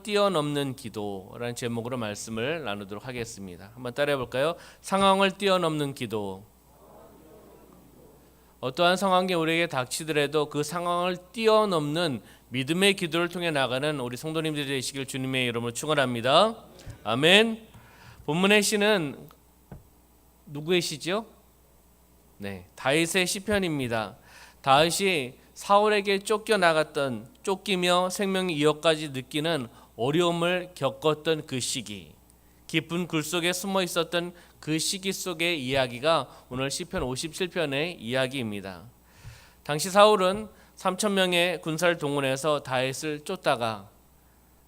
뛰어넘는 기도라는 제목으로 말씀을 나누도록 하겠습니다. 한번 따라해 볼까요? 상황을 뛰어넘는 기도. 어떠한 상황이 우리에게 닥치더라도 그 상황을 뛰어넘는 믿음의 기도를 통해 나가는 우리 성도님들이 되시길 주님의 이름으로 축원합니다. 아멘. 본문의 시는 누구의 시죠? 네, 다윗의 시편입니다. 다윗이 사울에게 쫓기며 생명이 이어까지 느끼는 어려움을 겪었던 그 시기, 깊은 굴 속에 숨어 있었던 그 시기 속의 이야기가 오늘 시편 57편의 이야기입니다. 당시 사울은 3,000명의 군사를 동원해서 다윗을 쫓다가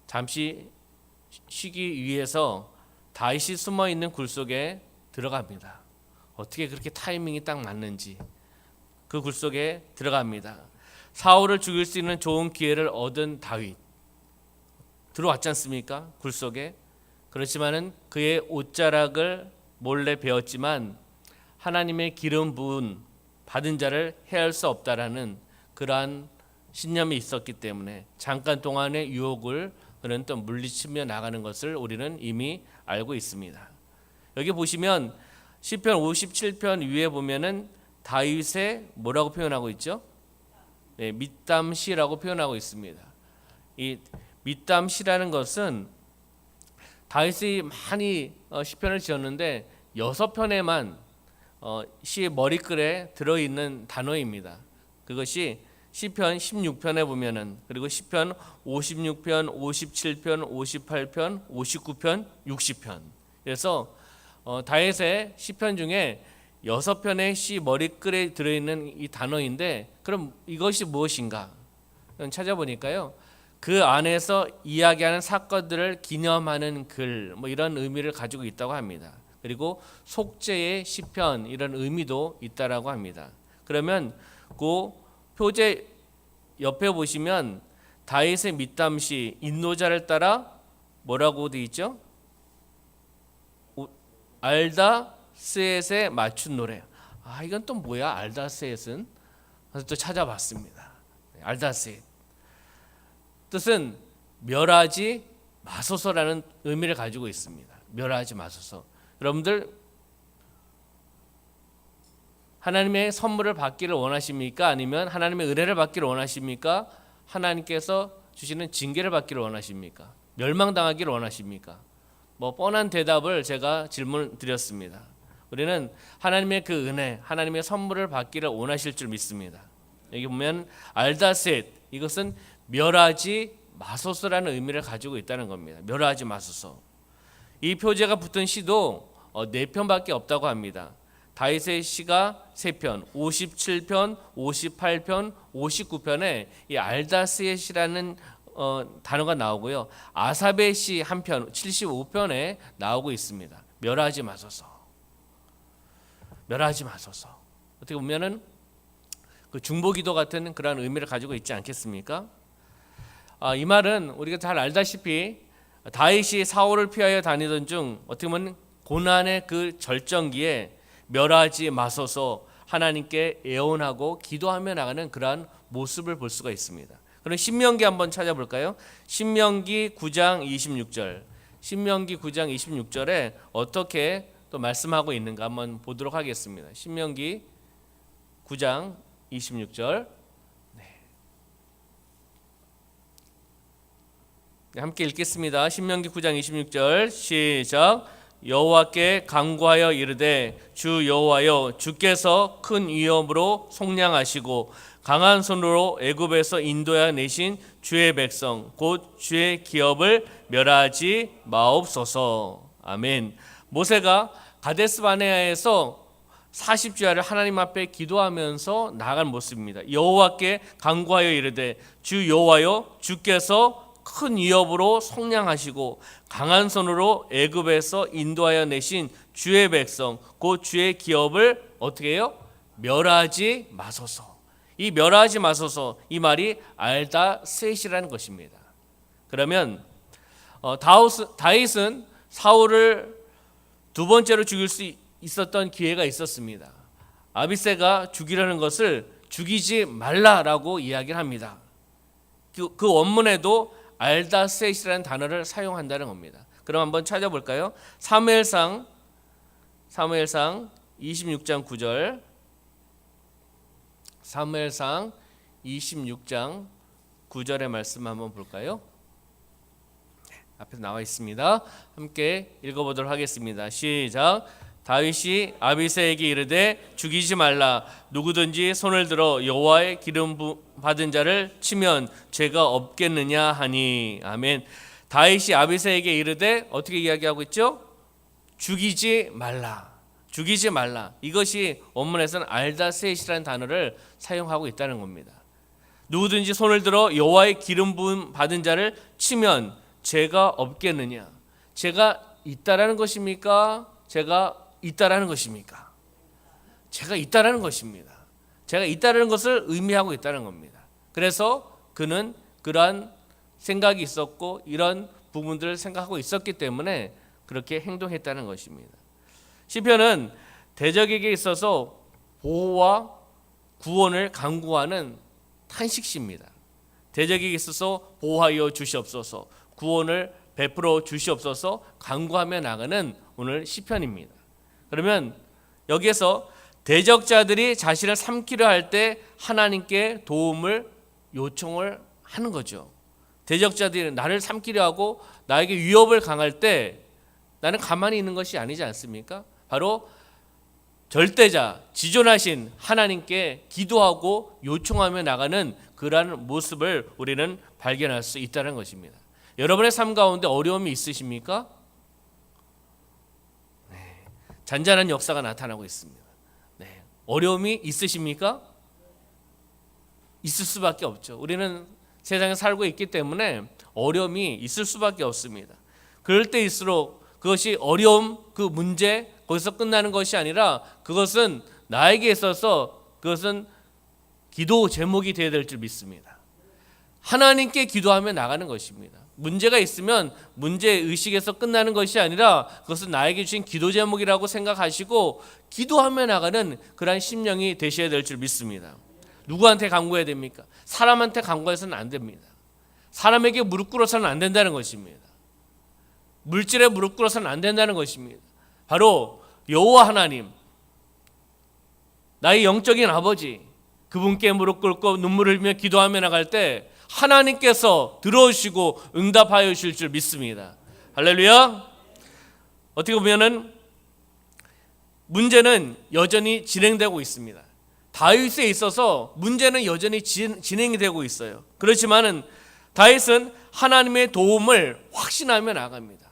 잠시 쉬기 위해서 다윗이 숨어 있는 굴 속에 들어갑니다. 어떻게 그렇게 타이밍이 딱 맞는지 그 굴 속에 들어갑니다. 사울을 죽일 수 있는 좋은 기회를 얻은 다윗 들어왔지 않습니까? 굴 속에. 그렇지만은 그의 옷자락을 몰래 베었지만 하나님의 기름 부은 받은 자를 해할 수 없다라는 그러한 신념이 있었기 때문에 잠깐 동안의 유혹을 그는 또 물리치며 나가는 것을 우리는 이미 알고 있습니다. 여기 보시면 시편 57편 위에 보면은 다윗의 뭐라고 표현하고 있죠? 네, 밑담시라고 표현하고 있습니다. 이 밑담시라는 것은 다윗이 많이 시편을 지었는데 6편에만 시의 머리글에 들어있는 단어입니다. 그것이 시편 16편에 보면은 그리고 시편 56편, 57편, 58편, 59편, 60편. 그래서 다윗의 시편 중에 6편의 시 머리글에 들어있는 이 단어인데 그럼 이것이 무엇인가? 찾아보니까요. 그 안에서 이야기하는 사건들을 기념하는 글, 이런 의미를 가지고 있다고 합니다. 그리고 속죄의 시편 이런 의미도 있다라고 합니다. 그러면 그 표제 옆에 보시면 다윗의 밑담시 인노자를 따라 뭐라고 되어 있죠? 알다스엣에 맞춘 노래. 이건 또 뭐야? 알다스엣은? 그래서 또 찾아봤습니다. 알다스엣 뜻은 멸하지 마소서라는 의미를 가지고 있습니다. 멸하지 마소서. 여러분들 하나님의 선물을 받기를 원하십니까? 아니면 하나님의 은혜를 받기를 원하십니까? 하나님께서 주시는 징계를 받기를 원하십니까? 멸망당하기를 원하십니까? 뻔한 대답을 제가 질문을 드렸습니다. 우리는 하나님의 그 은혜, 하나님의 선물을 받기를 원하실 줄 믿습니다. 여기 보면 알다셋, 이것은 멸하지 마소서라는 의미를 가지고 있다는 겁니다. 멸하지 마소서. 이 표제가 붙은 시도 4편밖에 없다고 합니다. 다윗의 시가 3편, 57편, 58편, 59편에 이 알다스엣이라는 단어가 나오고요. 아삽의 시 한 편, 75편에 나오고 있습니다. 멸하지 마소서. 멸하지 마소서. 어떻게 보면은 그 중보기도 같은 그런 의미를 가지고 있지 않겠습니까? 이 말은 우리가 잘 알다시피 다윗이 사울을 피하여 다니던 중 어떻게 보면 고난의 그 절정기에 멸하지 마소서 하나님께 애원하고 기도하며 나가는 그러한 모습을 볼 수가 있습니다. 그럼 신명기 한번 찾아볼까요? 신명기 9장 26절. 신명기 9장 26절에 어떻게 또 말씀하고 있는가 한번 보도록 하겠습니다. 신명기 9장 26절. 함께 읽겠습니다. 신명기 9장 26절 시작. 여호와께 간구하여 이르되 주 여호와여 주께서 큰 위엄으로 속량하시고 강한 손으로 애굽에서 인도하여 내신 주의 백성 곧 주의 기업을 멸하지 마옵소서. 아멘. 모세가 가데스바네아에서 40주야를 하나님 앞에 기도하면서 나아간 모습입니다. 여호와께 간구하여 이르되 주 여호와여 주께서 큰 위협으로 속량하시고 강한 손으로 애굽에서 인도하여 내신 주의 백성 곧 주의 기업을 어떻게 해요? 멸하지 마소서. 이 멸하지 마소서 이 말이 알다셋이라는 것입니다. 그러면 다윗은 사울을 두 번째로 죽일 수 있었던 기회가 있었습니다. 아비새가 죽이려는 것을 죽이지 말라라고 이야기를 합니다. 그 원문에도 알다셋이라는 단어를 사용한다는 겁니다. 그럼 한번 찾아볼까요? 사무엘상 26장 9절. 사무엘상 26장 9절의 말씀 한번 볼까요? 앞에서 나와 있습니다. 함께 읽어보도록 하겠습니다. 시작. 다윗이 아비새에게 이르되 죽이지 말라. 누구든지 손을 들어 여호와의 기름 받은 자를 치면 죄가 없겠느냐 하니. 아멘. 다윗이 아비새에게 이르되 어떻게 이야기하고 있죠? 죽이지 말라. 죽이지 말라. 이것이 원문에서는 알다셋이라는 단어를 사용하고 있다는 겁니다. 누구든지 손을 들어 여호와의 기름 부음 받은 자를 치면 죄가 없겠느냐. 죄가 있다라는 것입니까? 죄가 있다라는 것입니까? 죄가 있다라는 것입니다. 죄가 있다라는 것을 의미하고 있다는 겁니다. 그래서 그는 그러한 생각이 있었고 이런 부분들을 생각하고 있었기 때문에 그렇게 행동했다는 것입니다. 시편은 대적에게 있어서 보호와 구원을 간구하는 탄식시입니다. 대적에게 있어서 보호하여 주시옵소서, 구원을 베풀어 주시옵소서 간구하며 나가는 오늘 시편입니다. 그러면 여기에서 대적자들이 자신을 삼키려 할 때 하나님께 도움을 요청을 하는 거죠. 대적자들이 나를 삼키려 하고 나에게 위협을 강할 때 나는 가만히 있는 것이 아니지 않습니까? 바로 절대자, 지존하신 하나님께 기도하고 요청하며 나가는 그러한 모습을 우리는 발견할 수 있다는 것입니다. 여러분의 삶 가운데 어려움이 있으십니까? 네, 잔잔한 역사가 나타나고 있습니다. 네, 어려움이 있으십니까? 있을 수밖에 없죠. 우리는 세상에 살고 있기 때문에 어려움이 있을 수밖에 없습니다. 그럴 때일수록 그것이 어려움, 그 문제 거기서 끝나는 것이 아니라 그것은 나에게 있어서 그것은 기도 제목이 되어야 될 줄 믿습니다. 하나님께 기도하며 나가는 것입니다. 문제가 있으면 문제의식에서 끝나는 것이 아니라 그것은 나에게 주신 기도 제목이라고 생각하시고 기도하며 나가는 그러한 심령이 되셔야 될 줄 믿습니다. 누구한테 간구해야 됩니까? 사람한테 간구해서는 안 됩니다. 사람에게 무릎 꿇어서는 안 된다는 것입니다. 물질에 무릎 꿇어서는 안 된다는 것입니다. 바로 여호와 하나님, 나의 영적인 아버지, 그분께 무릎 꿇고 눈물을 흘리며 기도하며 나갈 때 하나님께서 들어오시고 응답하여 주실 줄 믿습니다. 할렐루야. 어떻게 보면은 문제는 여전히 진행되고 있습니다. 다윗에 있어서 문제는 여전히 진행이 되고 있어요. 그렇지만은 다윗은 하나님의 도움을 확신하며 나갑니다.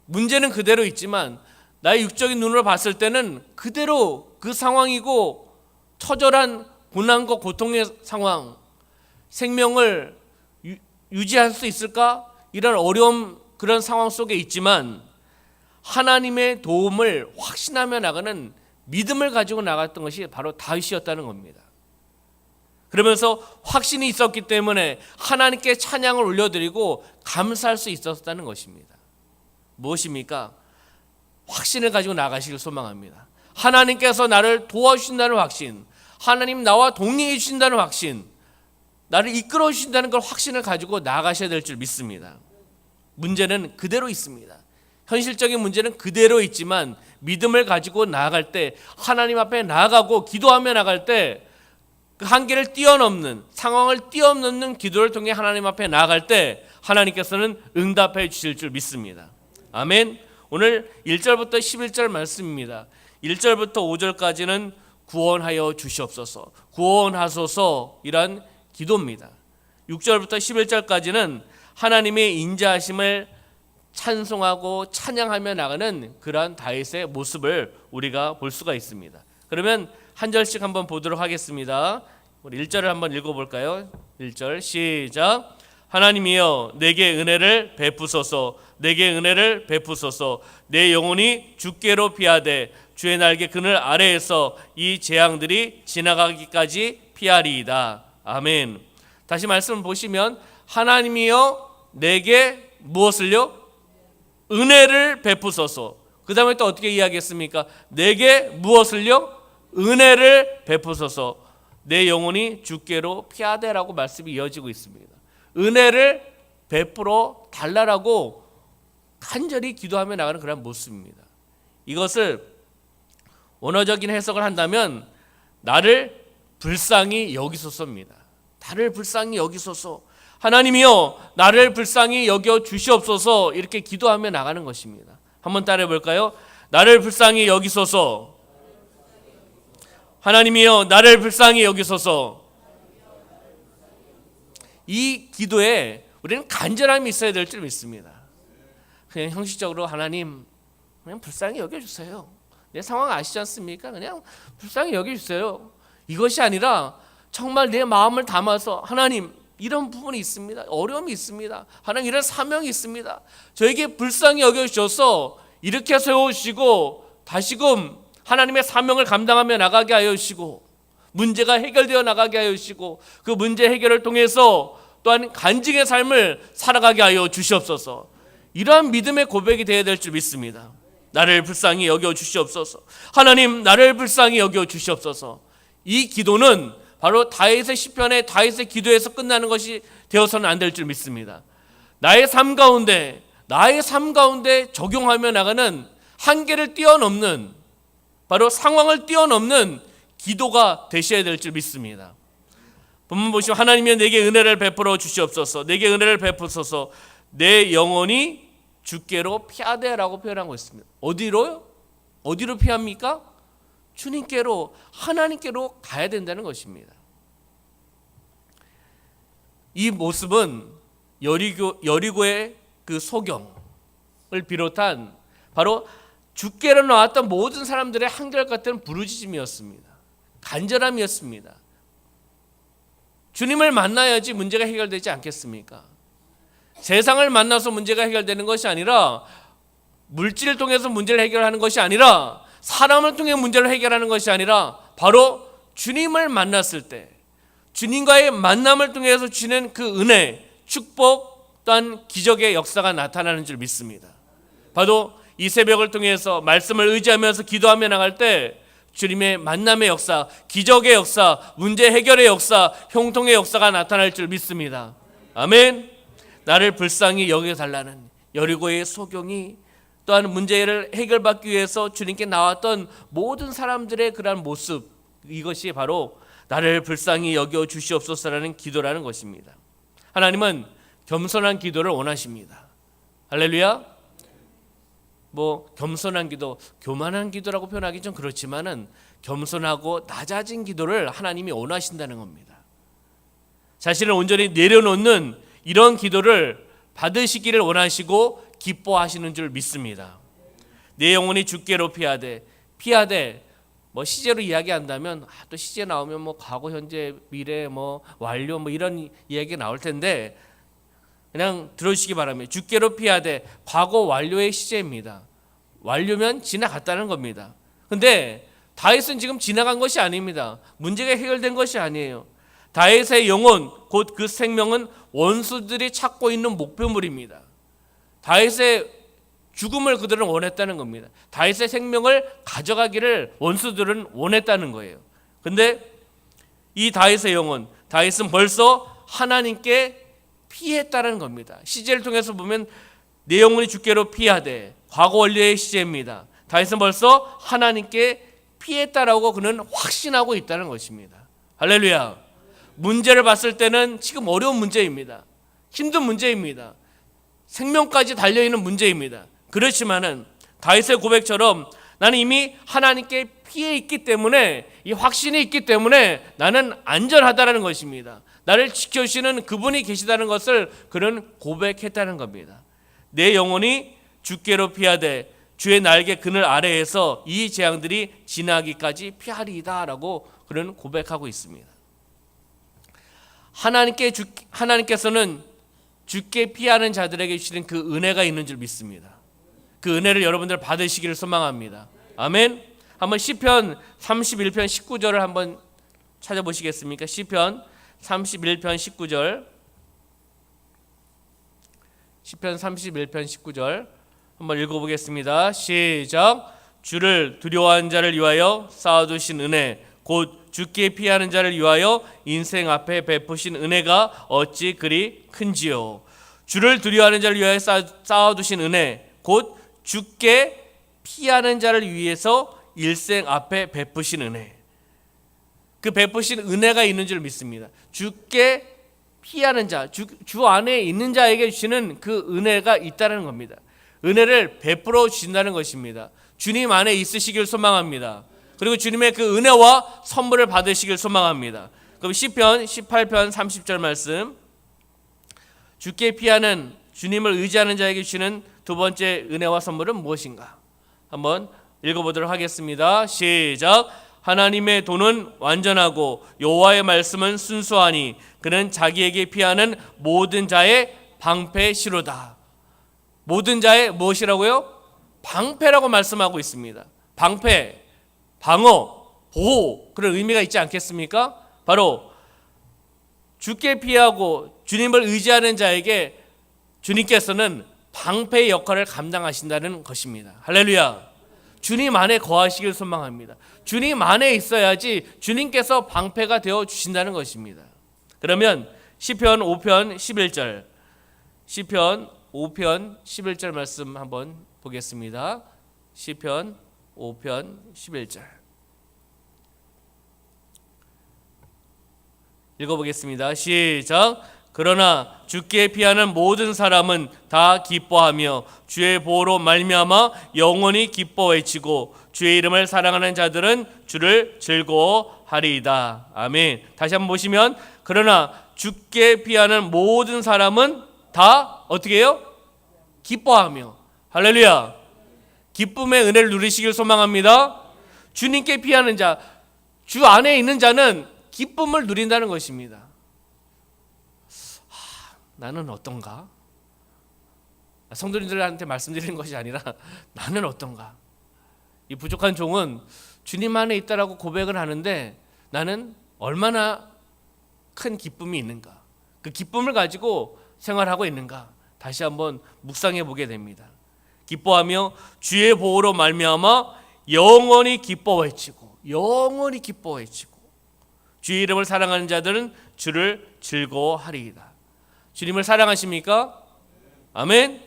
문제는 그대로 있지만 나의 육적인 눈으로 봤을 때는 그대로 그 상황이고 처절한 고난과 고통의 상황, 생명을 유지할 수 있을까? 이런 어려움, 그런 상황 속에 있지만 하나님의 도움을 확신하며 나가는 믿음을 가지고 나갔던 것이 바로 다윗이었다는 겁니다. 그러면서 확신이 있었기 때문에 하나님께 찬양을 올려드리고 감사할 수 있었다는 것입니다. 무엇입니까? 확신을 가지고 나가시길 소망합니다. 하나님께서 나를 도와주신다는 확신, 하나님 나와 동행해 주신다는 확신, 나를 이끌어 주신다는 걸 확신을 가지고 나가셔야 될 줄 믿습니다. 문제는 그대로 있습니다. 현실적인 문제는 그대로 있지만 믿음을 가지고 나아갈 때, 하나님 앞에 나아가고 기도하며 나갈 때, 그 한계를 뛰어넘는, 상황을 뛰어넘는 기도를 통해 하나님 앞에 나아갈 때 하나님께서는 응답해 주실 줄 믿습니다. 아멘. 오늘 1절부터 11절 말씀입니다. 1절부터 5절까지는 구원하여 주시옵소서, 구원하소서 이란 기도입니다. 6절부터 11절까지는 하나님의 인자하심을 찬송하고 찬양하며 나가는 그러한 다윗의 모습을 우리가 볼 수가 있습니다. 그러면 한 절씩 한번 보도록 하겠습니다. 우리 1절을 한번 읽어볼까요? 1절 시작. 하나님이여 내게 은혜를 베푸소서, 내게 은혜를 베푸소서. 내 영혼이 주께로 피하되 주의 날개 그늘 아래에서 이 재앙들이 지나가기까지 피하리이다. 아멘. 다시 말씀을 보시면 하나님이여 내게 무엇을요? 은혜를 베푸소서. 그 다음에 또 어떻게 이야기했습니까? 내게 무엇을요? 은혜를 베푸소서. 내 영혼이 주께로 피하되라고 말씀이 이어지고 있습니다. 은혜를 베풀어 달라라고 간절히 기도하며 나가는 그런 모습입니다. 이것을 원어적인 해석을 한다면 나를 불쌍히 여기소서입니다. 나를 불쌍히 여기소서. 하나님이여 나를 불쌍히 여겨 주시옵소서. 이렇게 기도하며 나가는 것입니다. 한번 따라해 볼까요? 나를 불쌍히 여기소서. 하나님이여 나를 불쌍히 여기소서. 이 기도에 우리는 간절함이 있어야 될 줄 믿습니다. 그냥 형식적으로 하나님 그냥 불쌍히 여겨주세요. 내 상황 아시지 않습니까? 그냥 불쌍히 여겨주세요. 이것이 아니라 정말 내 마음을 담아서 하나님 이런 부분이 있습니다. 어려움이 있습니다. 하나님 이런 사명이 있습니다. 저에게 불쌍히 여겨주셔서 이렇게 세우시고 다시금 하나님의 사명을 감당하며 나가게 하여 주시고 문제가 해결되어 나가게 하여 주시고 그 문제 해결을 통해서 또한 간증의 삶을 살아가게 하여 주시옵소서. 이러한 믿음의 고백이 되어야 될 줄 믿습니다. 나를 불쌍히 여겨 주시옵소서. 하나님 나를 불쌍히 여겨 주시옵소서. 이 기도는 바로 다윗의 시편의 다윗의 기도에서 끝나는 것이 되어서는 안 될 줄 믿습니다. 나의 삶 가운데 적용하며 나가는 한계를 뛰어넘는 바로 상황을 뛰어넘는 기도가 되셔야 될 줄 믿습니다. 본문 보시면 하나님이 내게 은혜를 베풀어 주시옵소서. 내게 은혜를 베푸소서. 내 영혼이 주께로 피하되라고 표현한 것입니다. 어디로요? 어디로 피합니까? 주님께로 하나님께로 가야 된다는 것입니다. 이 모습은 여리고의 그 소경을 비롯한 바로 주께로 나왔던 모든 사람들의 한결같은 부르짖음이었습니다. 간절함이었습니다. 주님을 만나야지 문제가 해결되지 않겠습니까? 세상을 만나서 문제가 해결되는 것이 아니라 물질을 통해서 문제를 해결하는 것이 아니라 사람을 통해 문제를 해결하는 것이 아니라 바로 주님을 만났을 때 주님과의 만남을 통해서 주시는 그 은혜, 축복 또한 기적의 역사가 나타나는 줄 믿습니다. 바로 이 새벽을 통해서 말씀을 의지하면서 기도하며 나갈 때 주님의 만남의 역사, 기적의 역사, 문제 해결의 역사, 형통의 역사가 나타날 줄 믿습니다. 아멘. 나를 불쌍히 여겨달라는 여리고의 소경이 또한 문제를 해결받기 위해서 주님께 나왔던 모든 사람들의 그러한 모습, 이것이 바로 나를 불쌍히 여겨 주시옵소서라는 기도라는 것입니다. 하나님은 겸손한 기도를 원하십니다. 할렐루야. 겸손한 기도, 교만한 기도라고 표현하기 좀 그렇지만은 겸손하고 낮아진 기도를 하나님이 원하신다는 겁니다. 자신을 온전히 내려놓는 이런 기도를 받으시기를 원하시고 기뻐하시는 줄 믿습니다. 내 영혼이 주께로 피하되 시제로 이야기한다면 또 시제 나오면 과거, 현재, 미래, 완료 이런 이야기가 나올 텐데 그냥 들어주시기 바랍니다. 주께로 피하되 과거 완료의 시제입니다. 완료면 지나갔다는 겁니다. 근데 다윗은 지금 지나간 것이 아닙니다. 문제가 해결된 것이 아니에요. 다윗의 영혼 곧 그 생명은 원수들이 찾고 있는 목표물입니다. 다윗의 죽음을 그들은 원했다는 겁니다. 다윗의 생명을 가져가기를 원수들은 원했다는 거예요. 근데 이 다윗의 영혼, 다윗은 벌써 하나님께 피했다는 겁니다. 시제를 통해서 보면 내 영혼이 주께로 피하되 과거 원료의 시제입니다. 다윗은 벌써 하나님께 피했다라고 그는 확신하고 있다는 것입니다. 할렐루야. 문제를 봤을 때는 지금 어려운 문제입니다. 힘든 문제입니다. 생명까지 달려있는 문제입니다. 그렇지만은 다윗의 고백처럼 나는 이미 하나님께 피해 있기 때문에 이 확신이 있기 때문에 나는 안전하다라는 것입니다. 나를 지켜주시는 그분이 계시다는 것을 그는 고백했다는 겁니다. 내 영혼이 주께로 피하되 주의 날개 그늘 아래에서 이 재앙들이 지나기까지 피하리이다라고 그는 고백하고 있습니다. 하나님께서는 주께 피하는 자들에게 주시는 그 은혜가 있는 줄 믿습니다. 그 은혜를 여러분들 받으시기를 소망합니다. 아멘. 한번 시편 31편 19절을 한번 찾아보시겠습니까? 시편 31편 19절. 시편 31편 19절 한번 읽어보겠습니다. 시작. 주를 두려워하는 자를 위하여 쌓아두신 은혜 곧 주께 피하는 자를 위하여 인생 앞에 베푸신 은혜가 어찌 그리 큰지요. 주를 두려워하는 자를 위하여 쌓아두신 은혜, 곧 주께 피하는 자를 위해서 일생 앞에 베푸신 은혜. 그 베푸신 은혜가 있는 줄 믿습니다. 주께 피하는 자, 주 안에 있는 자에게 주시는 그 은혜가 있다는 겁니다. 은혜를 베풀어 주신다는 것입니다. 주님 안에 있으시길 소망합니다. 그리고 주님의 그 은혜와 선물을 받으시길 소망합니다. 그럼 시편 18편 30절 말씀, 주께 피하는, 주님을 의지하는 자에게 주시는 두 번째 은혜와 선물은 무엇인가? 한번 읽어보도록 하겠습니다. 시작. 하나님의 도는 완전하고 여호와의 말씀은 순수하니 그는 자기에게 피하는 모든 자의 방패시로다. 모든 자의 무엇이라고요? 방패라고 말씀하고 있습니다. 방패, 방어, 보호, 그런 의미가 있지 않겠습니까? 바로 주께 피하고 주님을 의지하는 자에게 주님께서는 방패의 역할을 감당하신다는 것입니다. 할렐루야. 주님 안에 거하시길 소망합니다. 주님 안에 있어야지 주님께서 방패가 되어 주신다는 것입니다. 그러면 시편 5편 11절, 시편 5편 11절 말씀 한번 보겠습니다. 시편 5편 11절 읽어보겠습니다. 시작. 그러나 주께 피하는 모든 사람은 다 기뻐하며 주의 보호로 말미암아 영원히 기뻐 외치고 주의 이름을 사랑하는 자들은 주를 즐거워하리이다. 아멘. 다시 한번 보시면, 그러나 주께 피하는 모든 사람은 다 어떻게 해요? 기뻐하며. 할렐루야. 기쁨의 은혜를 누리시길 소망합니다. 주님께 피하는 자, 주 안에 있는 자는 기쁨을 누린다는 것입니다. 나는 어떤가? 성도님들한테 말씀드리는 것이 아니라 나는 어떤가? 이 부족한 종은 주님 안에 있다라고 고백을 하는데 나는 얼마나 큰 기쁨이 있는가? 그 기쁨을 가지고 생활하고 있는가? 다시 한번 묵상해 보게 됩니다. 기뻐하며 주의 보호로 말미암아 영원히 기뻐 외치고, 영원히 기뻐 외치고 주의 이름을 사랑하는 자들은 주를 즐거워하리이다. 주님을 사랑하십니까? 아멘.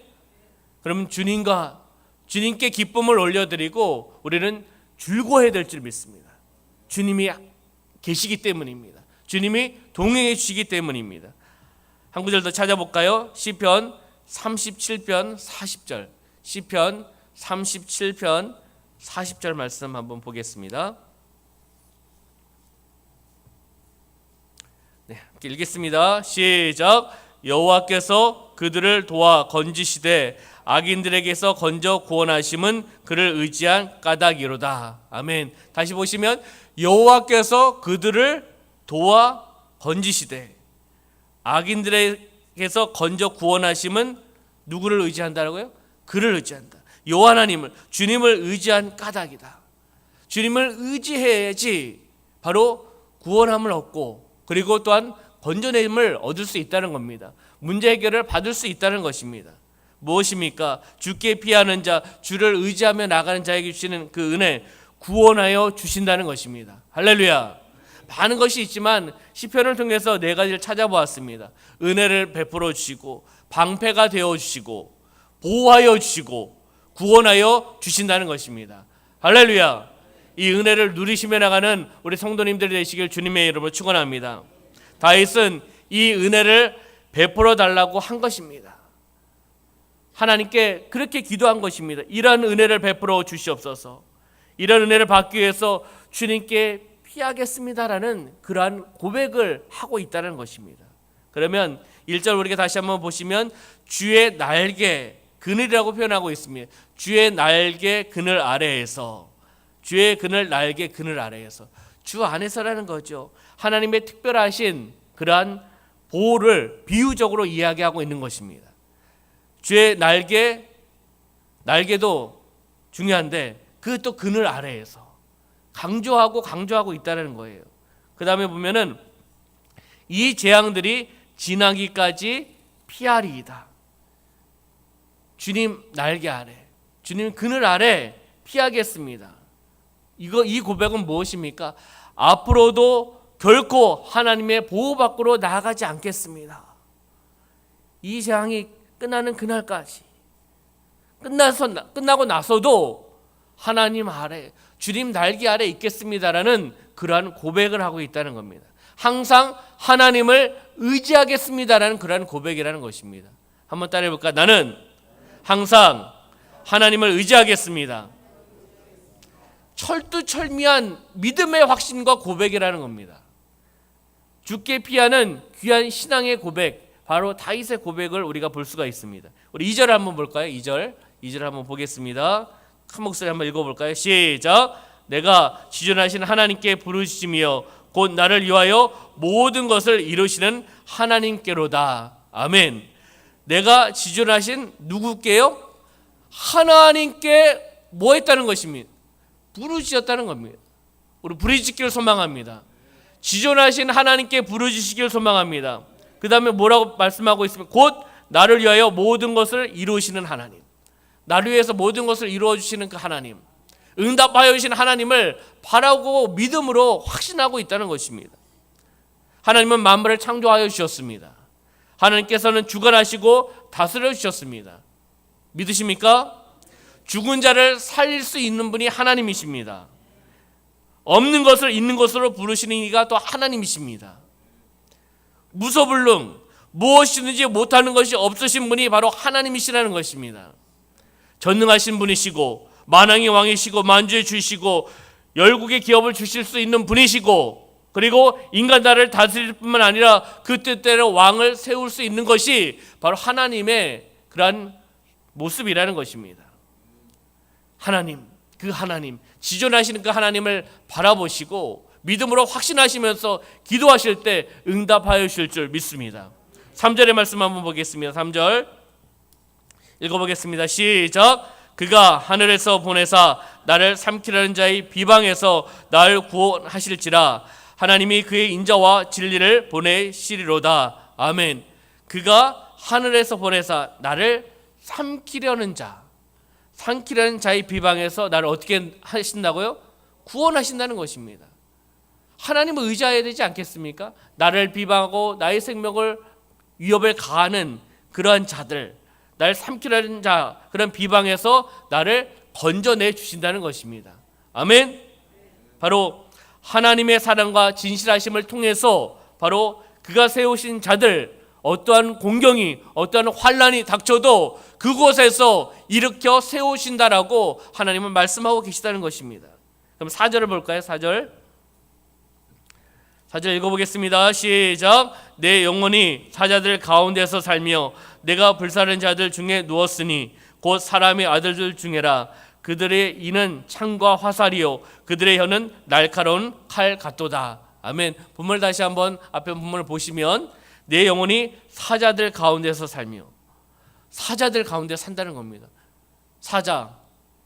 그럼 주님께 기쁨을 올려드리고 우리는 즐거워해야 될 줄 믿습니다. 주님이 계시기 때문입니다. 주님이 동행해 주시기 때문입니다. 한 구절 더 찾아볼까요? 시편 37편 40절, 시편 37편 40절 말씀 한번 보겠습니다. 네, 함께 읽겠습니다. 시작. 여호와께서 그들을 도와 건지시되 악인들에게서 건져 구원하심은 그를 의지한 까닭이로다. 아멘. 다시 보시면, 여호와께서 그들을 도와 건지시되 악인들에게서 건져 구원하심은 누구를 의지한다고요? 그를 의지한다. 여호와 하나님을, 주님을 의지한 까닭이다. 주님을 의지해야지 바로 구원함을 얻고, 그리고 또한 건져냄을 얻을 수 있다는 겁니다. 문제 해결을 받을 수 있다는 것입니다. 무엇입니까? 주께 피하는 자, 주를 의지하며 나가는 자에게 주시는 그 은혜, 구원하여 주신다는 것입니다. 할렐루야. 많은 것이 있지만 시편을 통해서 네 가지를 찾아보았습니다. 은혜를 베풀어 주시고, 방패가 되어 주시고, 보호하여 주시고, 구원하여 주신다는 것입니다. 할렐루야. 이 은혜를 누리시며 나가는 우리 성도님들이 되시길 주님의 이름으로 축원합니다. 다윗은 이 은혜를 베풀어 달라고 한 것입니다. 하나님께 그렇게 기도한 것입니다. 이러한 은혜를 베풀어 주시옵소서. 이런 은혜를 받기 위해서 주님께 피하겠습니다라는 그러한 고백을 하고 있다는 것입니다. 그러면 1절 우리가 다시 한번 보시면, 주의 날개 그늘이라고 표현하고 있습니다. 주의 날개 그늘 아래에서, 주의 그늘 날개 그늘 아래에서, 주 안에서라는 거죠. 하나님의 특별하신 그러한 보호를 비유적으로 이야기하고 있는 것입니다. 주의 날개도 중요한데 그 또 그늘 아래에서 강조하고 있다는 거예요. 그 다음에 보면은 이 재앙들이 지나기까지 피하리이다. 주님 날개 아래, 주님 그늘 아래 피하겠습니다. 이 고백은 무엇입니까? 앞으로도 결코 하나님의 보호 밖으로 나아가지 않겠습니다. 이 재앙이 끝나는 그날까지 끝나고 나서도 하나님 아래, 주님 날개 아래 있겠습니다라는 그러한 고백을 하고 있다는 겁니다. 항상 하나님을 의지하겠습니다라는 그러한 고백이라는 것입니다. 한번 따라해 볼까? 나는 항상 하나님을 의지하겠습니다. 철두철미한 믿음의 확신과 고백이라는 겁니다. 죽게 피하는 귀한 신앙의 고백, 바로 다윗의 고백을 우리가 볼 수가 있습니다. 우리 2절 한번 볼까요? 2절 한번 보겠습니다. 큰 목소리 한번 읽어볼까요? 시작. 내가 지존하신 하나님께 부르짖으며 곧 나를 위하여 모든 것을 이루시는 하나님께로다. 아멘. 내가 지존하신 누구께요? 하나님께 뭐 했다는 것입니다? 부르짖었다는 겁니다. 우리 부르짖기를 소망합니다. 지존하신 하나님께 부르짖으시길 소망합니다. 그 다음에 뭐라고 말씀하고 있습니까? 곧 나를 위하여 모든 것을 이루시는 하나님, 나를 위해서 모든 것을 이루어 주시는 그 하나님, 응답하여 주신 하나님을 바라고 믿음으로 확신하고 있다는 것입니다. 하나님은 만물을 창조하여 주셨습니다. 하나님께서는 주관하시고 다스려 주셨습니다. 믿으십니까? 죽은 자를 살릴 수 있는 분이 하나님이십니다. 없는 것을 있는 것으로 부르시는 이가 또 하나님이십니다. 무소불능, 무엇이든지 못하는 것이 없으신 분이 바로 하나님이시라는 것입니다. 전능하신 분이시고 만왕의 왕이시고 만주의 주이시고 열국의 기업을 주실 수 있는 분이시고, 그리고 인간 나라를 다스릴 뿐만 아니라 그 뜻대로 왕을 세울 수 있는 것이 바로 하나님의 그러한 모습이라는 것입니다. 하나님, 그 하나님, 지존하시는 그 하나님을 바라보시고 믿음으로 확신하시면서 기도하실 때 응답하여 주실 줄 믿습니다. 3절의 말씀 한번 보겠습니다. 3절 읽어보겠습니다. 시작. 그가 하늘에서 보내사 나를 삼키려는 자의 비방에서 나를 구원하실지라. 하나님이 그의 인자와 진리를 보내시리로다. 아멘. 그가 하늘에서 보내사 나를 삼키려는 자의 비방에서 나를 어떻게 하신다고요? 구원하신다는 것입니다. 하나님을 의지해야 되지 않겠습니까? 나를 비방하고 나의 생명을 위협을 가하는 그러한 자들, 나를 삼키려는 자, 그런 비방에서 나를 건져내 주신다는 것입니다. 아멘. 바로 하나님의 사랑과 진실하심을 통해서 바로 그가 세우신 자들, 어떠한 공경이, 어떠한 환난이 닥쳐도 그곳에서 일으켜 세우신다라고 하나님은 말씀하고 계시다는 것입니다. 그럼 4절을 볼까요? 4절 읽어보겠습니다. 시작. 내 영혼이 사자들 가운데서 살며 내가 불사른 자들 중에 누웠으니 곧 사람의 아들들 중에라. 그들의 이는 창과 화살이요 그들의 혀는 날카로운 칼 같도다. 아멘. 본문을 다시 한번 앞에 본문을 보시면 내 영혼이 사자들 가운데서 살며, 사자들 가운데 산다는 겁니다. 사자,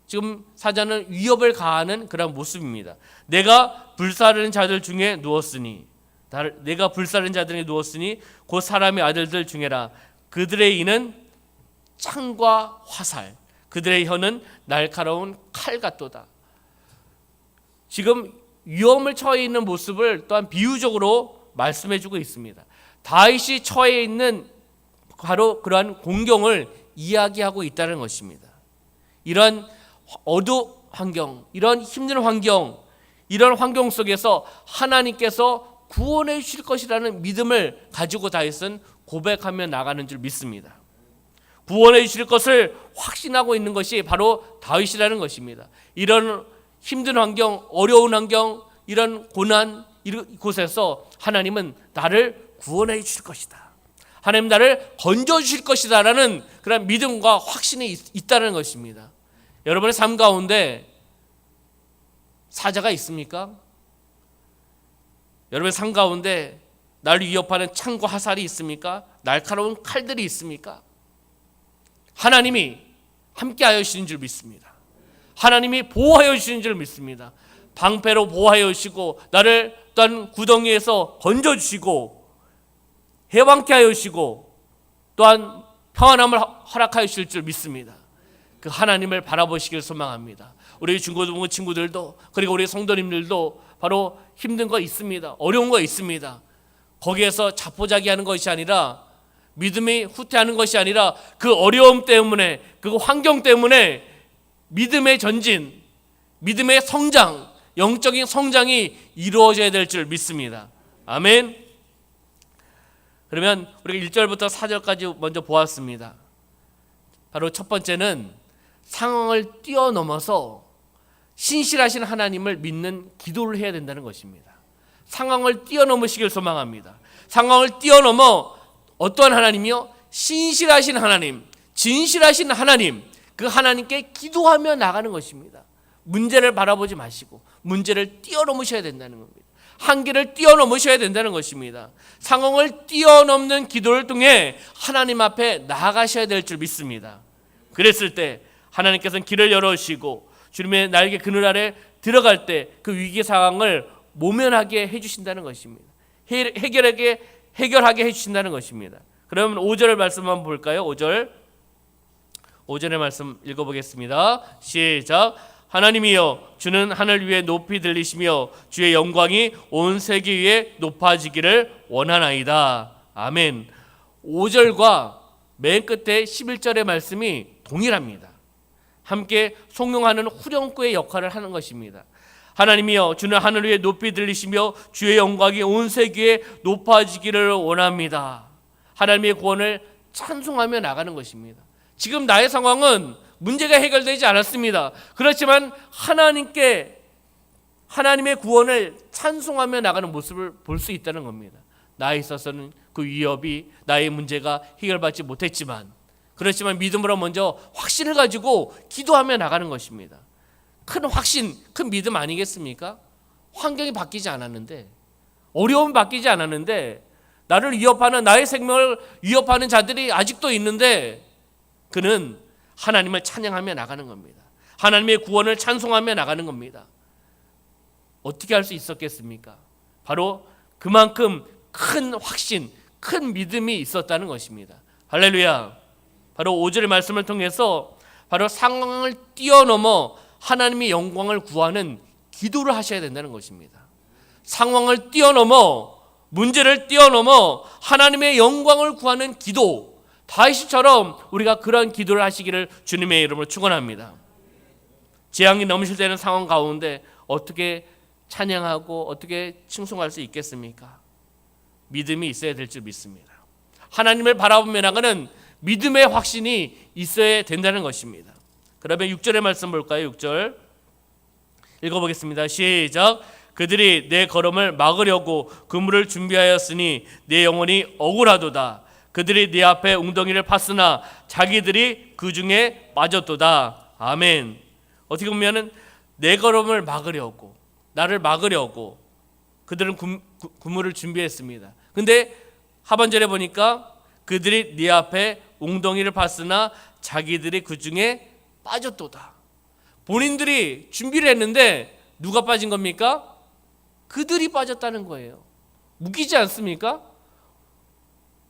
지금 사자는 위협을 가하는 그런 모습입니다. 내가 불사르는 자들 중에 누웠으니, 내가 불사르는 자들이 누웠으니 곧 사람의 아들들 중에라. 그들의 이는 창과 화살, 그들의 혀는 날카로운 칼 같도다. 지금 위험을 처해 있는 모습을 또한 비유적으로 말씀해주고 있습니다. 다윗이 처해 있는 바로 그러한 공경을 이야기하고 있다는 것입니다. 이런 어두운 환경, 이런 힘든 환경, 이런 환경 속에서 하나님께서 구원해 주실 것이라는 믿음을 가지고 다윗은 고백하며 나가는 줄 믿습니다. 구원해 주실 것을 확신하고 있는 것이 바로 다윗이라는 것입니다. 이런 힘든 환경, 어려운 환경, 이런 고난 이곳에서 하나님은 나를 구원해 주실 것이다. 하나님 나를 건져 주실 것이다 라는 그런 믿음과 확신이 있다는 것입니다. 여러분의 삶 가운데 사자가 있습니까? 여러분의 삶 가운데 나를 위협하는 창과 화살이 있습니까? 날카로운 칼들이 있습니까? 하나님이 함께하여 주시는 줄 믿습니다. 하나님이 보호하여 주시는 줄 믿습니다. 방패로 보호하여 주시고 나를 또한 구덩이에서 건져주시고 해방케 하여 주시고 또한 평안함을 허락하여 주실 줄 믿습니다. 그 하나님을 바라보시길 소망합니다. 우리 중고등부 친구들도, 그리고 우리 성도님들도 바로 힘든 거 있습니다. 어려운 거 있습니다. 거기에서 자포자기하는 것이 아니라 믿음이 후퇴하는 것이 아니라 그 어려움 때문에, 그 환경 때문에 믿음의 전진, 믿음의 성장, 영적인 성장이 이루어져야 될 줄 믿습니다. 아멘. 그러면 우리가 1절부터 4절까지 먼저 보았습니다. 바로 첫 번째는 상황을 뛰어넘어서 신실하신 하나님을 믿는 기도를 해야 된다는 것입니다. 상황을 뛰어넘으시길 소망합니다. 상황을 뛰어넘어 어떠한 하나님이요? 신실하신 하나님, 진실하신 하나님, 그 하나님께 기도하며 나가는 것입니다. 문제를 바라보지 마시고 문제를 뛰어넘으셔야 된다는 겁니다. 한계를 뛰어넘으셔야 된다는 것입니다. 상황을 뛰어넘는 기도를 통해 하나님 앞에 나아가셔야 될 줄 믿습니다. 그랬을 때 하나님께서는 길을 열어주시고 주님의 날개 그늘 아래 들어갈 때 그 위기 상황을 모면하게 해주신다는 것입니다. 해결하게 해주신다는 것입니다. 그러면 5절의 말씀 한번 볼까요? 5절의 말씀 읽어보겠습니다. 시작. 하나님이여, 주는 하늘 위에 높이 들리시며 주의 영광이 온 세계 위에 높아지기를 원하나이다. 아멘. 5절과 맨 끝에 11절의 말씀이 동일합니다. 함께 송용하는 후렴구의 역할을 하는 것입니다. 하나님이여, 주는 하늘 위에 높이 들리시며 주의 영광이 온 세계에 높아지기를 원합니다. 하나님의 구원을 찬송하며 나가는 것입니다. 지금 나의 상황은 문제가 해결되지 않았습니다. 그렇지만 하나님의 구원을 찬송하며 나가는 모습을 볼 수 있다는 겁니다. 나에 있어서는 그 위협이, 나의 문제가 해결받지 못했지만, 그렇지만 믿음으로 먼저 확신을 가지고 기도하며 나가는 것입니다. 큰 확신, 큰 믿음 아니겠습니까? 환경이 바뀌지 않았는데, 어려움이 바뀌지 않았는데, 나를 위협하는, 나의 생명을 위협하는 자들이 아직도 있는데, 그는 하나님을 찬양하며 나가는 겁니다. 하나님의 구원을 찬송하며 나가는 겁니다. 어떻게 할 수 있었겠습니까? 바로 그만큼 큰 확신, 큰 믿음이 있었다는 것입니다. 할렐루야. 바로 5절의 말씀을 통해서 바로 상황을 뛰어넘어 하나님의 영광을 구하는 기도를 하셔야 된다는 것입니다. 상황을 뛰어넘어, 문제를 뛰어넘어 하나님의 영광을 구하는 기도, 다윗처럼 우리가 그러한 기도를 하시기를 주님의 이름으로 축원합니다. 재앙이 넘실대는 상황 가운데 어떻게 찬양하고 어떻게 칭송할 수 있겠습니까? 믿음이 있어야 될 줄 믿습니다. 하나님을 바라보며 나가는 믿음의 확신이 있어야 된다는 것입니다. 그러면 6절의 말씀 볼까요? 6절 읽어보겠습니다. 시작. 그들이 내 걸음을 막으려고 그물을 준비하였으니 내 영혼이 억울하도다. 그들이 네 앞에 웅덩이를 팠으나 자기들이 그 중에 빠졌도다. 아멘. 어떻게 보면은 내 걸음을 막으려고, 나를 막으려고 그들은 그물을 준비했습니다. 근데 하반절에 보니까 그들이 네 앞에 웅덩이를 팠으나 자기들이 그 중에 빠졌도다. 본인들이 준비를 했는데 누가 빠진 겁니까? 그들이 빠졌다는 거예요. 웃기지 않습니까?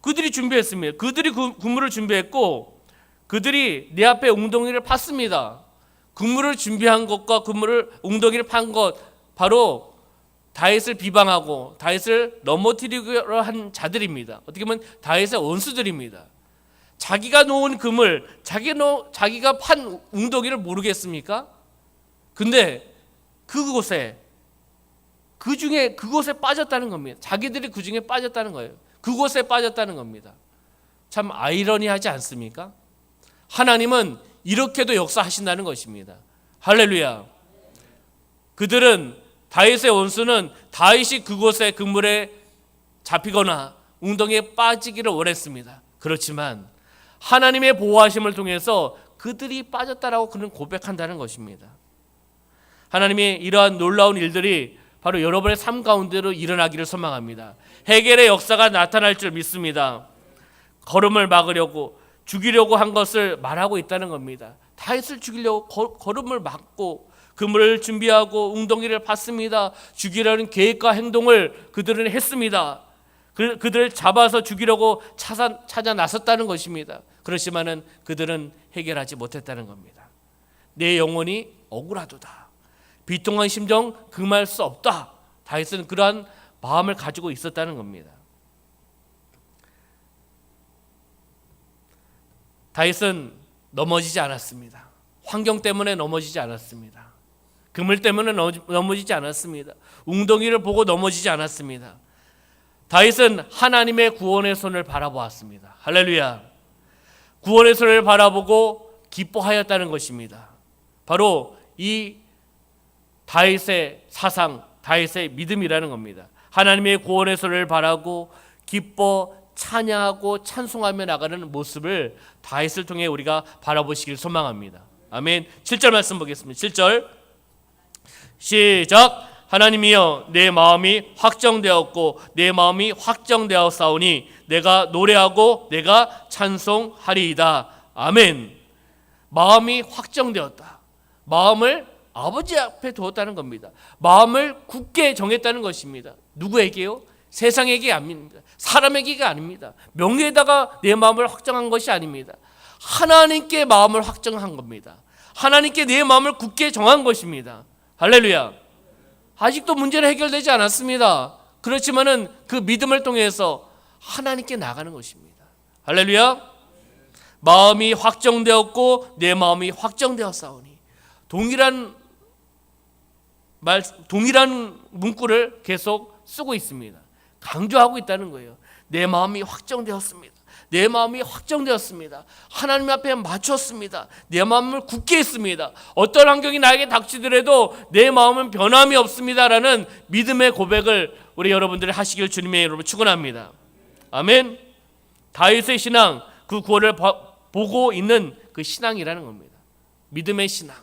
그들이 준비했습니다. 그들이 그물을 준비했고 그들이 내 앞에 웅덩이를 팠습니다. 그물을 준비한 것과 웅덩이를 판 것, 바로 다윗을 비방하고 다윗을 넘어뜨리려 한 자들입니다. 어떻게 보면 다윗의 원수들입니다. 자기가 놓은 그물, 자기가 판 웅덩이를 모르겠습니까? 근데 그곳에 빠졌다는 겁니다. 자기들이 그 중에 빠졌다는 거예요. 그곳에 빠졌다는 겁니다. 참 아이러니하지 않습니까? 하나님은 이렇게도 역사하신다는 것입니다. 할렐루야. 그들은, 다윗의 원수는 다윗이 그곳에 그물에 잡히거나 웅덩이에 빠지기를 원했습니다. 그렇지만 하나님의 보호하심을 통해서 그들이 빠졌다라고 그는 고백한다는 것입니다. 하나님이 이러한 놀라운 일들이 바로 여러분의 삶 가운데로 일어나기를 소망합니다. 해결의 역사가 나타날 줄 믿습니다. 걸음을 막으려고, 죽이려고 한 것을 말하고 있다는 겁니다. 다윗을 죽이려고 걸음을 막고 그물을 준비하고 웅덩이를 팠습니다. 죽이려는 계획과 행동을 그들은 했습니다. 그들을 잡아서 죽이려고 찾아 나섰다는 것입니다. 그렇지만은 그들은 해결하지 못했다는 겁니다. 내 영혼이 억울하도다. 비통한 심정 금할 수 없다. 다윗은 그러한 마음을 가지고 있었다는 겁니다. 다윗은 넘어지지 않았습니다. 환경 때문에 넘어지지 않았습니다. 그물 때문에 넘어지지 않았습니다. 웅덩이를 보고 넘어지지 않았습니다. 다윗은 하나님의 구원의 손을 바라보았습니다. 할렐루야. 구원의 손을 바라보고 기뻐하였다는 것입니다. 바로 이 다윗의 사상, 다윗의 믿음이라는 겁니다. 하나님의 구원의 손을 바라고 기뻐 찬양하고 찬송하며 나가는 모습을 다윗을 통해 우리가 바라보시길 소망합니다. 아멘. 7절 말씀 보겠습니다. 7절 시작. 하나님이여 내 마음이 확정되었고 내 마음이 확정되었사오니 내가 노래하고 내가 찬송하리이다. 아멘. 마음이 확정되었다. 마음을 아버지 앞에 두었다는 겁니다. 마음을 굳게 정했다는 것입니다. 누구에게요? 세상에게 아닙니다. 사람에게가 아닙니다. 명예에다가 내 마음을 확정한 것이 아닙니다. 하나님께 마음을 확정한 겁니다. 하나님께 내 마음을 굳게 정한 것입니다. 할렐루야. 아직도 문제는 해결되지 않았습니다. 그렇지만은 그 믿음을 통해서 하나님께 나가는 것입니다. 할렐루야. 마음이 확정되었고 내 마음이 확정되었사오니. 동일한 문구를 계속 쓰고 있습니다. 강조하고 있다는 거예요. 내 마음이 확정되었습니다. 내 마음이 확정되었습니다. 하나님 앞에 맞췄습니다. 내 마음을 굳게 했습니다. 어떤 환경이 나에게 닥치더라도 내 마음은 변함이 없습니다라는 믿음의 고백을 우리 여러분들이 하시길 주님의 이름으로 축원합니다. 아멘. 다윗의 신앙, 그 구원을 보고 있는 그 신앙이라는 겁니다. 믿음의 신앙,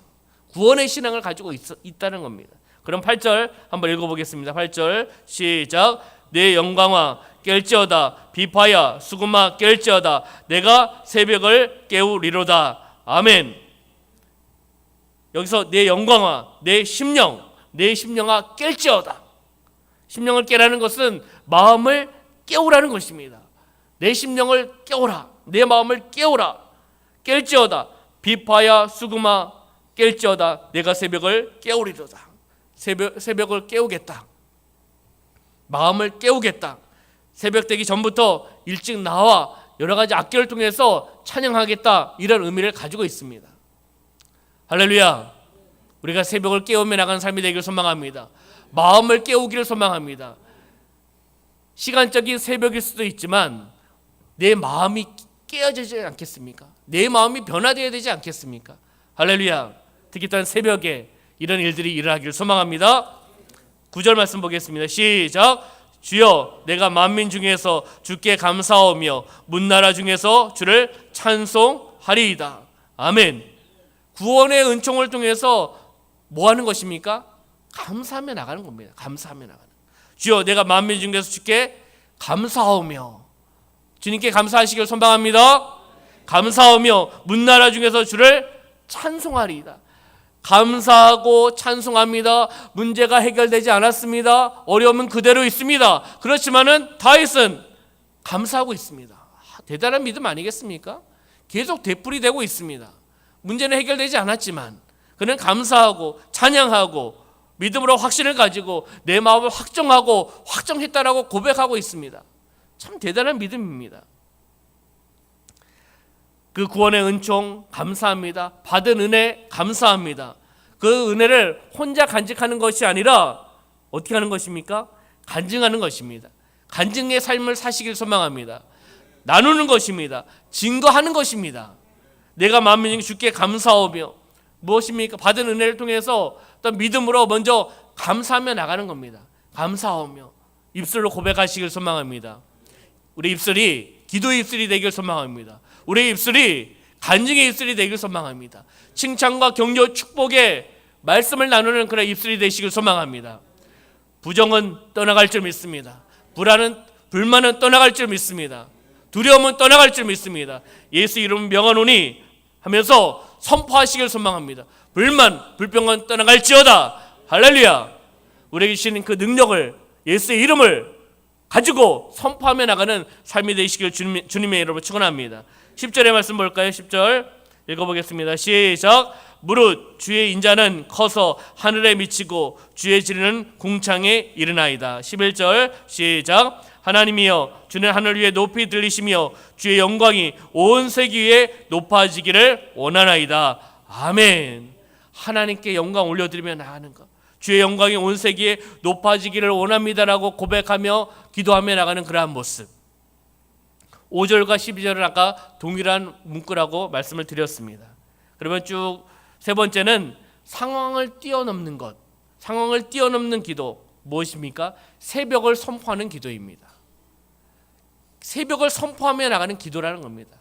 구원의 신앙을 가지고 있다는 겁니다. 그럼 8절 한번 읽어보겠습니다. 8절 시작. 내 영광아 깰지어다. 비파야 수금아 깰지어다. 내가 새벽을 깨우리로다. 아멘. 여기서 내 영광아, 내 심령아 깰지어다. 심령을 깨라는 것은 마음을 깨우라는 것입니다. 내 심령을 깨우라. 내 마음을 깨우라. 깰지어다. 비파야 수금아 깰지어다. 내가 새벽을 깨우리로다. 새벽을 깨우겠다. 마음을 깨우겠다. 새벽 되기 전부터 일찍 나와 여러 가지 악기를 통해서 찬양하겠다. 이런 의미를 가지고 있습니다. 할렐루야. 우리가 새벽을 깨우며 나가는 삶이 되기를 소망합니다. 마음을 깨우기를 소망합니다. 시간적인 새벽일 수도 있지만 내 마음이 깨어지지 않겠습니까? 내 마음이 변화되어야 되지 않겠습니까? 할렐루야. 특히 또한 새벽에 이런 일들이 일어나기를 소망합니다. 9절 말씀 보겠습니다. 시작. 주여 내가 만민 중에서 주께 감사하며 문나라 중에서 주를 찬송하리이다. 아멘. 구원의 은총을 통해서 뭐 하는 것입니까? 감사하며 나가는 겁니다. 감사하며 나가는. 주여 내가 만민 중에서 주께 감사하며, 주님께 감사하시길 소망합니다. 감사하며 문나라 중에서 주를 찬송하리이다. 감사하고 찬송합니다. 문제가 해결되지 않았습니다. 어려움은 그대로 있습니다. 그렇지만은 다윗은 감사하고 있습니다. 대단한 믿음 아니겠습니까? 계속 되풀이되고 있습니다. 문제는 해결되지 않았지만 그는 감사하고 찬양하고 믿음으로 확신을 가지고 내 마음을 확정하고 확정했다라고 고백하고 있습니다. 참 대단한 믿음입니다. 그 구원의 은총 감사합니다. 받은 은혜 감사합니다. 그 은혜를 혼자 간직하는 것이 아니라 어떻게 하는 것입니까? 간증하는 것입니다. 간증의 삶을 사시길 소망합니다. 나누는 것입니다. 증거하는 것입니다. 내가 만민중 주께 감사하며 무엇입니까? 받은 은혜를 통해서 어떤 믿음으로 먼저 감사하며 나가는 겁니다. 감사하며 입술로 고백하시길 소망합니다. 우리 입술이 기도의 입술이 되길 소망합니다. 우리의 입술이 간증의 입술이 되길 소망합니다. 칭찬과 격려 축복의 말씀을 나누는 그런 입술이 되시길 소망합니다. 부정은 떠나갈 줄 믿습니다. 불만은 떠나갈 줄 믿습니다. 두려움은 떠나갈 줄 믿습니다. 예수 이름 명하노니 하면서 선포하시길 소망합니다. 불평은 떠나갈지어다. 할렐루야. 우리에게 주시는 그 능력을, 예수의 이름을 가지고 선포하며 나가는 삶이 되시길 주님의 이름으로 축원합니다. 10절의 말씀 볼까요? 10절 읽어보겠습니다. 시작. 무릇 주의 인자는 커서 하늘에 미치고 주의 지리는 궁창에 이르나이다. 11절 시작. 하나님이여 주는 하늘 위에 높이 들리시며 주의 영광이 온 세계 위에 높아지기를 원하나이다. 아멘. 하나님께 영광 올려드리며 나가는 것, 주의 영광이 온 세계에 높아지기를 원합니다라고 고백하며 기도하며 나가는 그러한 모습. 5절과 12절은 아까 동일한 문구라고 말씀을 드렸습니다. 그러면 쭉 세 번째는 상황을 뛰어넘는 것, 상황을 뛰어넘는 기도 무엇입니까? 새벽을 선포하는 기도입니다. 새벽을 선포하며 나가는 기도라는 겁니다.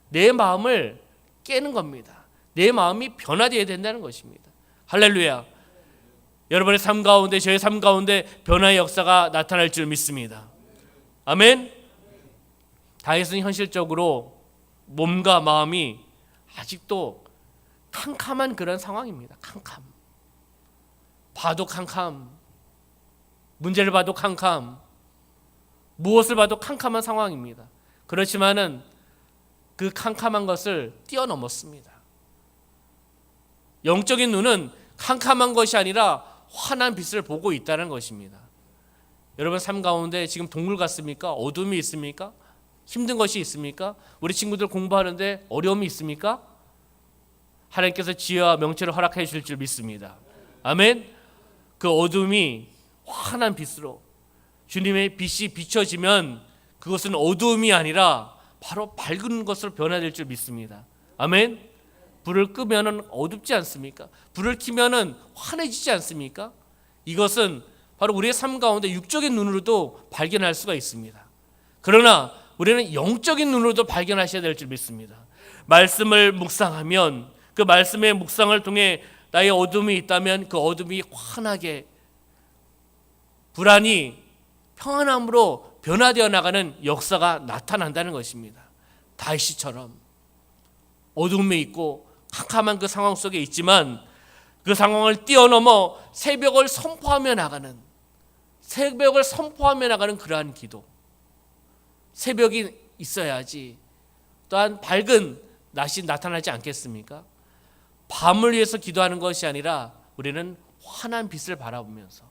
내 마음을 깨는 겁니다. 내 마음이 변화되어야 된다는 것입니다. 할렐루야. 여러분의 삶 가운데, 저의 삶 가운데 변화의 역사가 나타날 줄 믿습니다. 아멘. 다윗은 현실적으로 몸과 마음이 아직도 캄캄한 그런 상황입니다. 캄캄. 봐도 캄캄. 문제를 봐도 캄캄. 무엇을 봐도 캄캄한 상황입니다. 그렇지만은 그 캄캄한 것을 뛰어넘었습니다. 영적인 눈은 캄캄한 것이 아니라 환한 빛을 보고 있다는 것입니다. 여러분 삶 가운데 지금 동굴 같습니까? 어둠이 있습니까? 힘든 것이 있습니까? 우리 친구들 공부하는데 어려움이 있습니까? 하나님께서 지혜와 명철을 허락해 주실 줄 믿습니다. 아멘. 그 어둠이 환한 빛으로 주님의 빛이 비춰지면 그것은 어두움이 아니라 바로 밝은 것으로 변화될 줄 믿습니다. 아멘. 불을 끄면은 어둡지 않습니까? 불을 켜면은 환해지지 않습니까? 이것은 바로 우리의 삶 가운데 육적인 눈으로도 발견할 수가 있습니다. 그러나 우리는 영적인 눈으로도 발견하셔야 될 줄 믿습니다. 말씀을 묵상하면 그 말씀의 묵상을 통해 나의 어둠이 있다면 그 어둠이 환하게, 불안이 평안함으로 변화되어 나가는 역사가 나타난다는 것입니다. 다윗처럼 어둠에 있고 캄캄한 그 상황 속에 있지만 그 상황을 뛰어넘어 새벽을 선포하며 나가는, 새벽을 선포하며 나가는 그러한 기도. 새벽이 있어야지 또한 밝은 낮이 나타나지 않겠습니까? 밤을 위해서 기도하는 것이 아니라 우리는 환한 빛을 바라보면서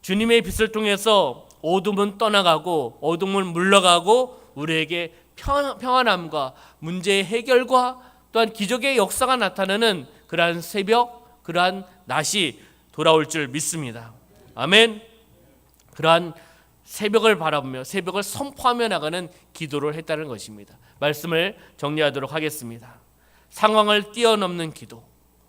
주님의 빛을 통해서 어둠은 떠나가고 어둠은 물러가고 우리에게 평안함과 문제의 해결과 또한 기적의 역사가 나타나는 그러한 새벽, 그러한 낮이 돌아올 줄 믿습니다. 아멘. 그러한 새벽을 바라보며 새벽을 선포하며 나가는 기도를 했다는 것입니다. 말씀을 정리하도록 하겠습니다. 상황을 뛰어넘는 기도.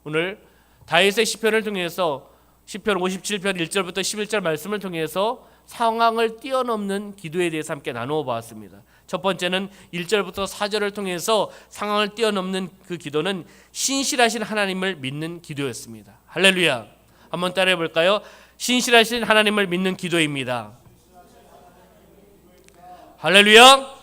오늘 다윗의 시편을 통해서 시편 57편 1절부터 11절 말씀을 통해서 상황을 뛰어넘는 기도에 대해서 함께 나누어 보았습니다. 첫 번째는 1절부터 4절을 통해서 상황을 뛰어넘는 그 기도는 신실하신 하나님을 믿는 기도였습니다. 할렐루야. 한번 따라해 볼까요? 신실하신 하나님을 믿는 기도입니다. 할렐루야.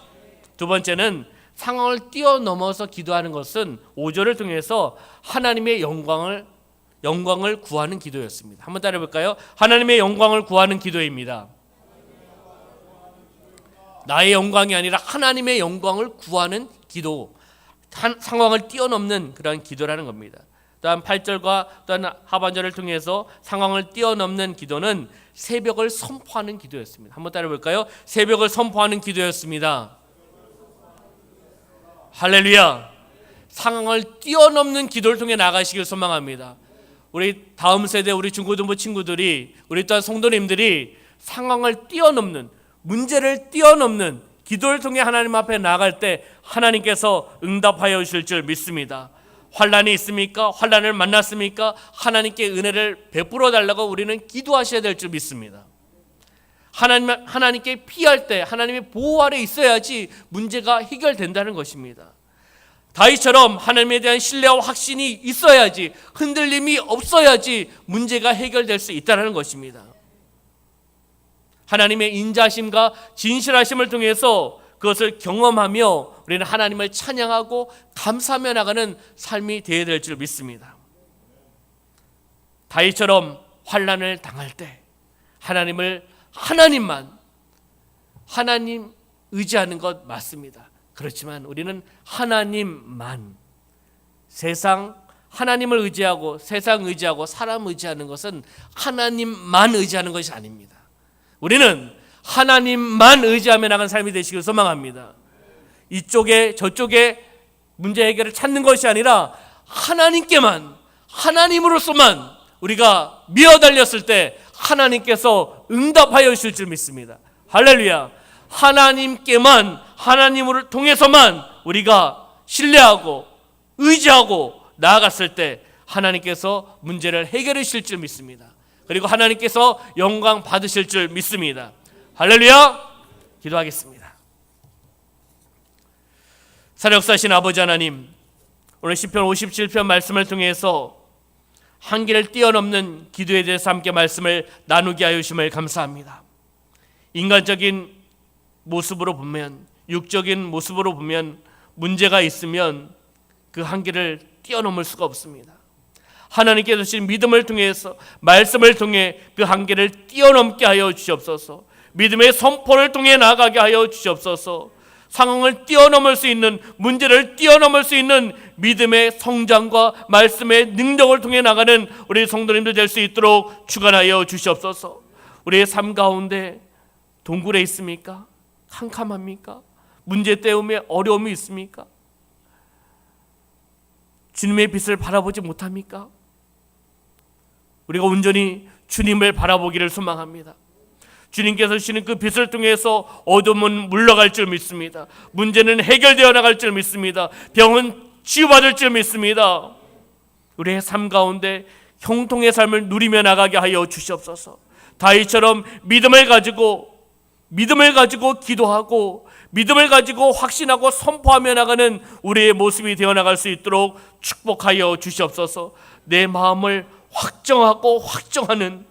두 번째는 상황을 뛰어넘어서 기도하는 것은 5절을 통해서 하나님의 영광을 구하는 기도였습니다. 한번 따라해 볼까요? 하나님의 영광을 구하는 기도입니다. 나의 영광이 아니라 하나님의 영광을 구하는 기도, 상황을 뛰어넘는 그런 기도라는 겁니다. 또한 8절과 또한 하반절을 통해서 상황을 뛰어넘는 기도는 새벽을 선포하는 기도였습니다. 한번 따라해 볼까요? 새벽을 선포하는 기도였습니다. 할렐루야. 상황을 뛰어넘는 기도를 통해 나가시길 소망합니다. 우리 다음 세대 우리 중고등부 친구들이, 우리 또한 성도님들이 상황을 뛰어넘는, 문제를 뛰어넘는 기도를 통해 하나님 앞에 나갈 때 하나님께서 응답하여 주실 줄 믿습니다. 환난이 있습니까? 환난을 만났습니까? 하나님께 은혜를 베풀어 달라고 우리는 기도하셔야 될 줄 믿습니다. 하나님께 피할 때 하나님의 보호 아래 있어야지 문제가 해결된다는 것입니다. 다윗처럼 하나님에 대한 신뢰와 확신이 있어야지, 흔들림이 없어야지 문제가 해결될 수 있다는 것입니다. 하나님의 인자심과 진실하심을 통해서 그것을 경험하며 우리는 하나님을 찬양하고 감사하며 나가는 삶이 되어야 될 줄 믿습니다. 다윗처럼 환난을 당할 때 하나님 의지하는 것 맞습니다. 그렇지만 우리는 하나님만, 하나님을 의지하고 세상 의지하고 사람 의지하는 것은 하나님만 의지하는 것이 아닙니다. 우리는 하나님만 의지하며 나가는 삶이 되시길 소망합니다. 이쪽에 저쪽에 문제 해결을 찾는 것이 아니라 하나님께만, 하나님으로서만 우리가 미어달렸을 때 하나님께서 응답하여 주실 줄 믿습니다. 할렐루야. 하나님께만, 하나님을 통해서만 우리가 신뢰하고 의지하고 나아갔을 때 하나님께서 문제를 해결해 주실 줄 믿습니다. 그리고 하나님께서 영광 받으실 줄 믿습니다. 할렐루야. 기도하겠습니다. 사역사신 아버지 하나님, 오늘 시편 57편 말씀을 통해서 한계를 뛰어넘는 기도에 대해서 함께 말씀을 나누게 하여 주심을 감사합니다. 인간적인 모습으로 보면, 육적인 모습으로 보면 문제가 있으면 그 한계를 뛰어넘을 수가 없습니다. 하나님께서 주신 믿음을 통해서, 말씀을 통해 그 한계를 뛰어넘게 하여 주시옵소서. 믿음의 선포를 통해 나아가게 하여 주시옵소서. 상황을 뛰어넘을 수 있는, 문제를 뛰어넘을 수 있는 믿음의 성장과 말씀의 능력을 통해 나가는 우리 성도님들 될 수 있도록 주관하여 주시옵소서. 우리의 삶 가운데 동굴에 있습니까? 캄캄합니까? 문제 때문에 어려움이 있습니까? 주님의 빛을 바라보지 못합니까? 우리가 온전히 주님을 바라보기를 소망합니다. 주님께서 주시는 그 빛을 통해서 어둠은 물러갈 줄 믿습니다. 문제는 해결되어 나갈 줄 믿습니다. 병은 치유받을 줄 믿습니다. 우리의 삶 가운데 형통의 삶을 누리며 나가게 하여 주시옵소서. 다윗처럼 믿음을 가지고 기도하고 믿음을 가지고 확신하고 선포하며 나가는 우리의 모습이 되어 나갈 수 있도록 축복하여 주시옵소서. 내 마음을 확정하고 확정하는,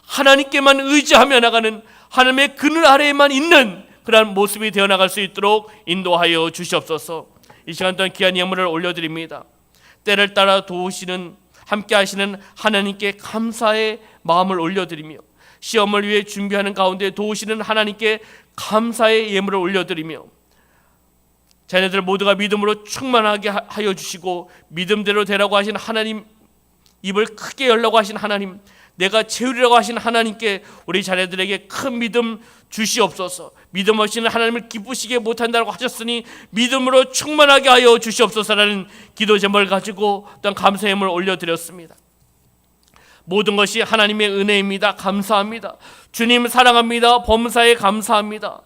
하나님께만 의지하며 나가는, 하나님의 그늘 아래에만 있는 그러한 모습이 되어 나갈 수 있도록 인도하여 주시옵소서. 이 시간 동안 귀한 예물을 올려드립니다. 때를 따라 도우시는, 함께 하시는 하나님께 감사의 마음을 올려드리며, 시험을 위해 준비하는 가운데 도우시는 하나님께 감사의 예물을 올려드리며, 자녀들 모두가 믿음으로 충만하게 하여 주시고 믿음대로 되라고 하신 하나님, 입을 크게 열라고 하신 하나님, 내가 채우리라고 하신 하나님께 우리 자녀들에게 큰 믿음 주시옵소서. 믿음 없이는 하나님을 기쁘시게 못한다고 하셨으니 믿음으로 충만하게 하여 주시옵소서라는 기도 제목을 가지고 어떤 감사의 예물을 올려드렸습니다. 모든 것이 하나님의 은혜입니다. 감사합니다. 주님 사랑합니다. 범사에 감사합니다.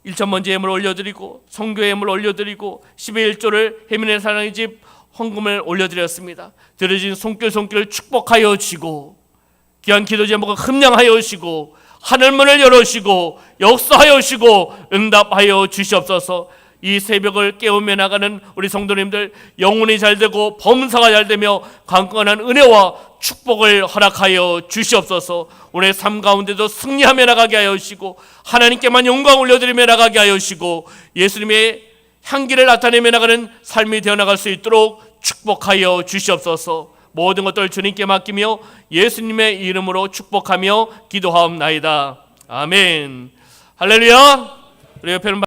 1천 번째 예물을 올려드리고 성교의 예물을 올려드리고 10의 1조를 혜민의 사랑의 집 헌금을 올려드렸습니다. 들어진 손길을 축복하여 주시고, 귀한 기도 제목을 흠량하여 주시고, 하늘문을 열어주시고 역사하여 주시고 응답하여 주시옵소서. 이 새벽을 깨우며 나가는 우리 성도님들 영혼이 잘되고 범사가 잘되며 강건한 은혜와 축복을 허락하여 주시옵소서. 오늘 삶 가운데도 승리하며 나가게 하여 주시고 하나님께만 영광 올려드리며 나가게 하여 주시고 예수님의 향기를 나타내며 나가는 삶이 되어나갈 수 있도록 축복하여 주시옵소서. 모든 것들 주님께 맡기며 예수님의 이름으로 축복하며 기도하옵나이다. 아멘. 할렐루야. 우리 옆에는